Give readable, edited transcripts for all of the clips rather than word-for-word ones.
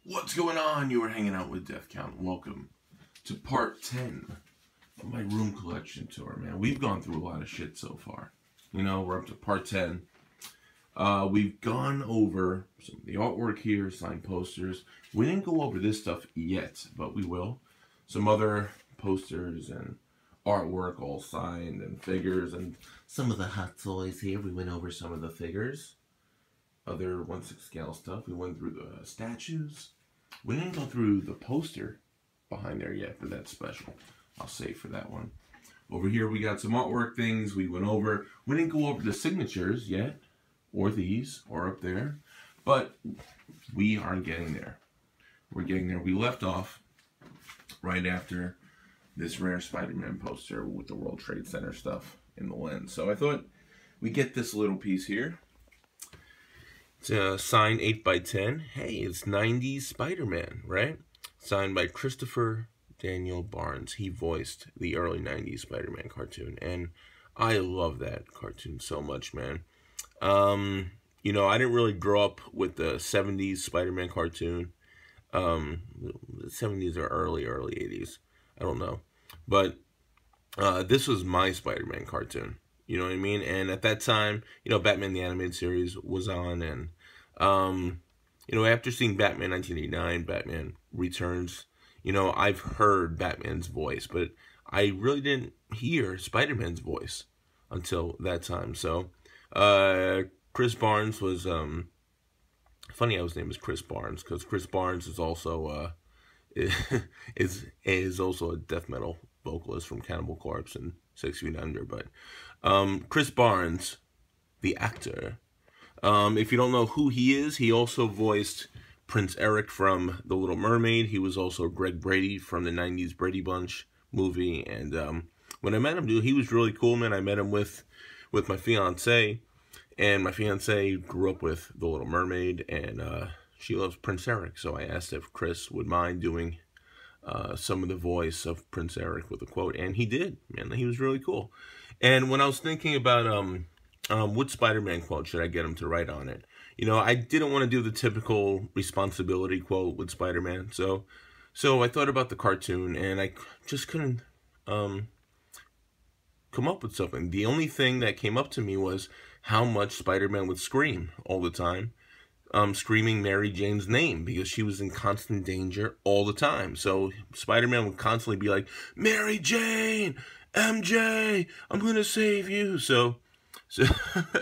What's going on? You were hanging out with Death Count. Welcome to part 10 of my room collection tour, man. We've gone through a lot of shit so far. You know, we're up to part 10. We've gone over some of the artwork here, signed posters. We didn't go over this stuff yet, but we will. Some other posters and artwork all signed and figures and some of the hot toys here. We went over some of the figures. Other 1/6 scale stuff. We went through the statues. We didn't go through the poster behind there yet, but that's special. I'll save for that one. Over here we got some artwork things we went over. We didn't go over the signatures yet, or these, or up there, but we are getting there. We're getting there. We left off right after this rare Spider-Man poster with the World Trade Center stuff in the lens. So I thought we'd get this little piece here. It's a signed 8x10. Hey, it's 90s Spider-Man, right? Signed by Christopher Daniel Barnes. He voiced the early 90s Spider-Man cartoon, and I love that cartoon so much, man. You know, I didn't really grow up with the 70s Spider-Man cartoon. The 70s or early 80s. I don't know. But this was my Spider-Man cartoon. You know what I mean? And at that time, you know, Batman the Animated Series was on. And, you know, after seeing Batman 1989, Batman Returns, you know, I've heard Batman's voice. But I really didn't hear Spider-Man's voice until that time. So, Chris Barnes was, funny how his name is Chris Barnes. Because Chris Barnes is also, is also a death metal vocalist from Cannibal Corpse and 6 Feet Under. But Chris Barnes, the actor, if you don't know who he is, he also voiced Prince Eric from The Little Mermaid. He was also Greg Brady from the 90s Brady Bunch movie. And when I met him, dude, he was really cool, man. I met him with my fiance, and my fiance grew up with The Little Mermaid, and she loves Prince Eric. So I asked if Chris would mind doing some of the voice of Prince Eric with a quote, and he did, man. He was really cool. And when I was thinking about what Spider-Man quote should I get him to write on it, you know, I didn't want to do the typical responsibility quote with Spider-Man, so I thought about the cartoon, and I just couldn't come up with something. The only thing that came up to me was how much Spider-Man would scream all the time. Screaming Mary Jane's name because she was in constant danger all the time. So Spider-Man would constantly be like, Mary Jane, MJ, I'm gonna save you. So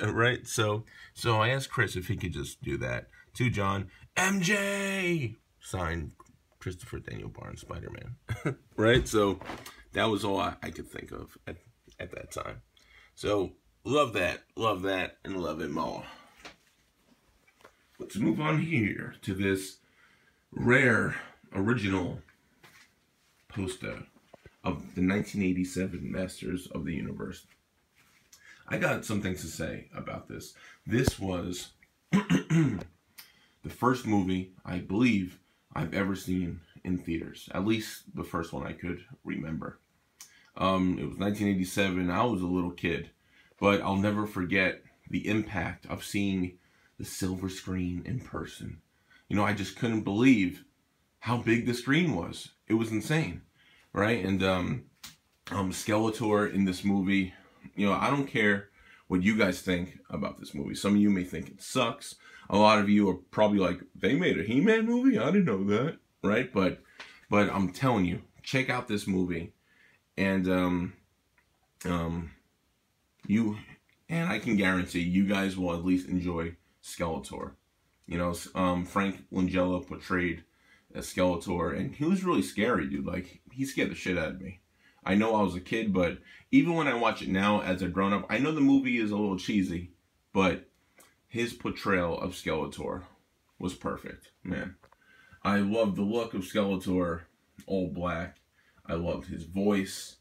right. So I asked Chris if he could just do that to John. MJ, signed Christopher Daniel Barnes, Spider-Man. Right. So that was all I could think of at that time. So love that, and love it more. Let's move on here to this rare original poster of the 1987 Masters of the Universe. I got some things to say about this. This was the first movie, I believe, I've ever seen in theaters. At least the first one I could remember. It was 1987. I was a little kid. But I'll never forget the impact of seeing the silver screen in person. You know, I just couldn't believe how big the screen was. It was insane, right? And Skeletor in this movie, you know, I don't care what you guys think about this movie. Some of you may think it sucks. A lot of you are probably like, they made a He-Man movie? I didn't know that, right? But I'm telling you, check out this movie, and I can guarantee you guys will at least enjoy Skeletor. You know, Frank Langella portrayed as Skeletor, and he was really scary, dude. Like, he scared the shit out of me. I know I was a kid, but even when I watch it now as a grown-up, I know the movie is a little cheesy, but his portrayal of Skeletor was perfect, man. I loved the look of Skeletor, all black. I loved his voice.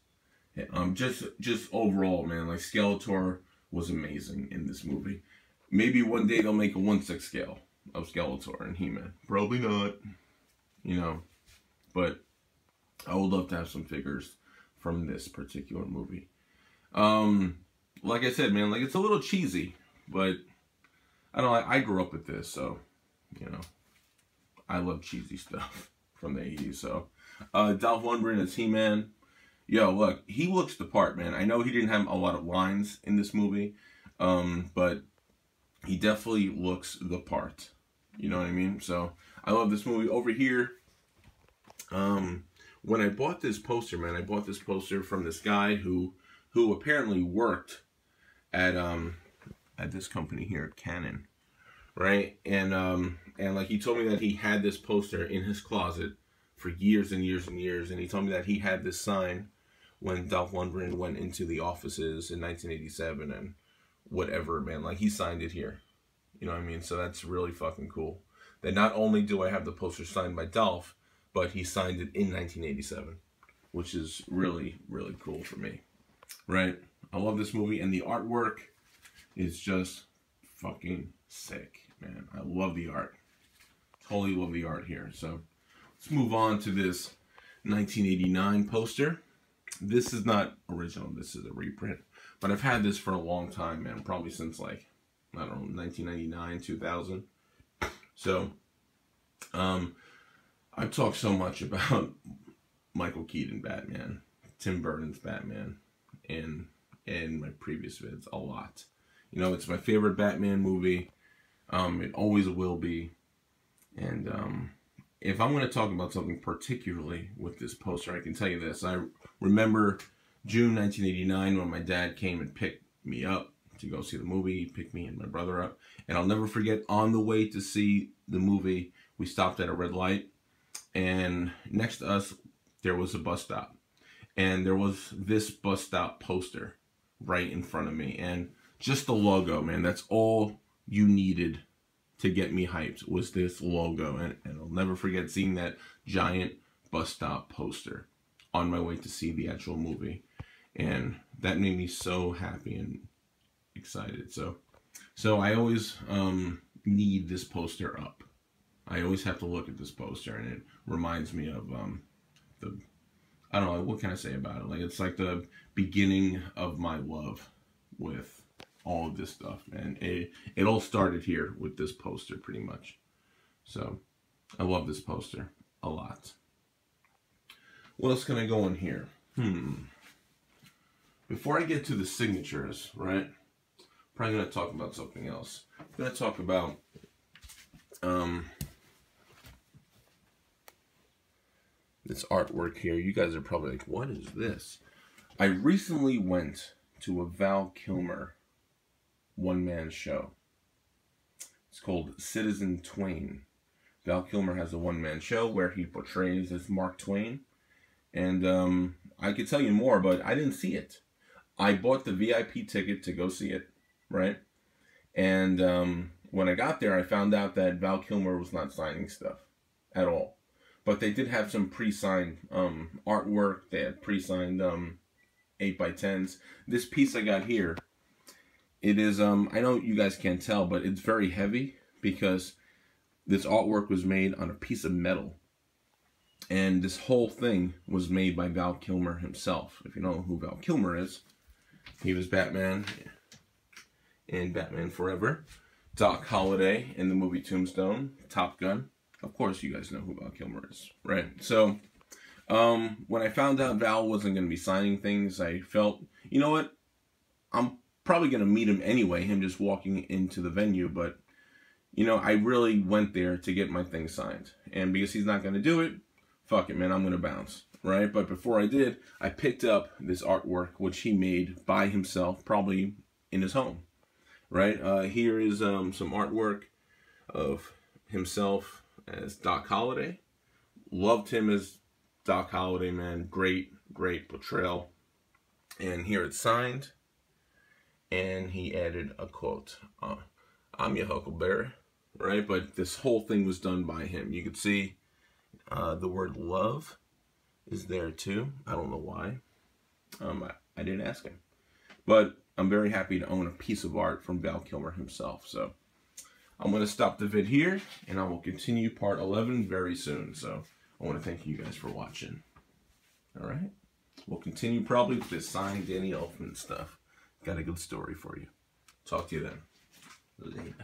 Just overall, man, like, Skeletor was amazing in this movie. Maybe one day they'll make a 1/6 scale of Skeletor and He-Man. Probably not, you know. But I would love to have some figures from this particular movie. Like I said, man, like, it's a little cheesy, but I don't know. I grew up with this, so, you know, I love cheesy stuff from the 80s. So, Dolph Lundgren as He-Man. Yo, look, he looks the part, man. I know he didn't have a lot of lines in this movie, but he definitely looks the part. You know what I mean? So, I love this movie. Over here, when I bought this poster, man, I bought this poster from this guy who apparently worked at this company here at Canon, right? And like he told me that he had this poster in his closet for years and years and years, and he told me that he had this sign when Dolph Lundgren went into the offices in 1987 and whatever, man. Like, he signed it here. You know what I mean? So that's really fucking cool. That not only do I have the poster signed by Dolph, but he signed it in 1987, which is really, really cool for me. Right? I love this movie, and the artwork is just fucking sick, man. I love the art. Totally love the art here. So let's move on to this 1989 poster. This is not original. This is a reprint. But I've had this for a long time, man. Probably since, like, I don't know, 1999, 2000. So, I've talked so much about Michael Keaton Batman, Tim Burton's Batman, in my previous vids a lot. You know, it's my favorite Batman movie. It always will be. And if I'm going to talk about something particularly with this poster, I can tell you this. I remember June 1989 when my dad came and picked me up to go see the movie. He picked me and my brother up. And I'll never forget, on the way to see the movie, we stopped at a red light. And next to us, there was a bus stop. And there was this bus stop poster right in front of me. And just the logo, man, that's all you needed to get me hyped, was this logo. And I'll never forget seeing that giant bus stop poster on my way to see the actual movie. And that made me so happy and excited. So I always need this poster up. I always have to look at this poster, and it reminds me of I don't know, what can I say about it? Like, it's like the beginning of my love with all of this stuff, man. It all started here with this poster, pretty much. So, I love this poster a lot. What else can I go on here? Before I get to the signatures, right? I'm probably going to talk about something else. I'm going to talk about this artwork here. You guys are probably like, what is this? I recently went to a Val Kilmer one-man show. It's called Citizen Twain. Val Kilmer has a one-man show where he portrays as Mark Twain. And I could tell you more, but I didn't see it. I bought the VIP ticket to go see it, right? And when I got there, I found out that Val Kilmer was not signing stuff at all. But they did have some pre-signed artwork. They had pre-signed 8x10s. This piece I got here, it is, I know you guys can't tell, but it's very heavy because this artwork was made on a piece of metal. And this whole thing was made by Val Kilmer himself. If you know who Val Kilmer is, he was Batman in Batman Forever, Doc Holliday in the movie Tombstone, Top Gun. Of course, you guys know who Val Kilmer is, right? So, when I found out Val wasn't going to be signing things, I felt, you know what? I'm probably going to meet him anyway, him just walking into the venue, but, you know, I really went there to get my thing signed. And because he's not going to do it, fuck it, man, I'm going to bounce, right? But before I did, I picked up this artwork, which he made by himself, probably in his home, right? Here is some artwork of himself as Doc Holliday. Loved him as Doc Holliday, man. Great, great portrayal. And here it's signed. And he added a quote. I'm your Huckleberry, right? But this whole thing was done by him. You could see the word love is there too. I don't know why. I didn't ask him. But I'm very happy to own a piece of art from Val Kilmer himself. So I'm going to stop the vid here, and I will continue part 11 very soon. So I want to thank you guys for watching. All right? We'll continue probably with this signed Danny Elfman stuff. Got a good story for you. Talk to you then. Later.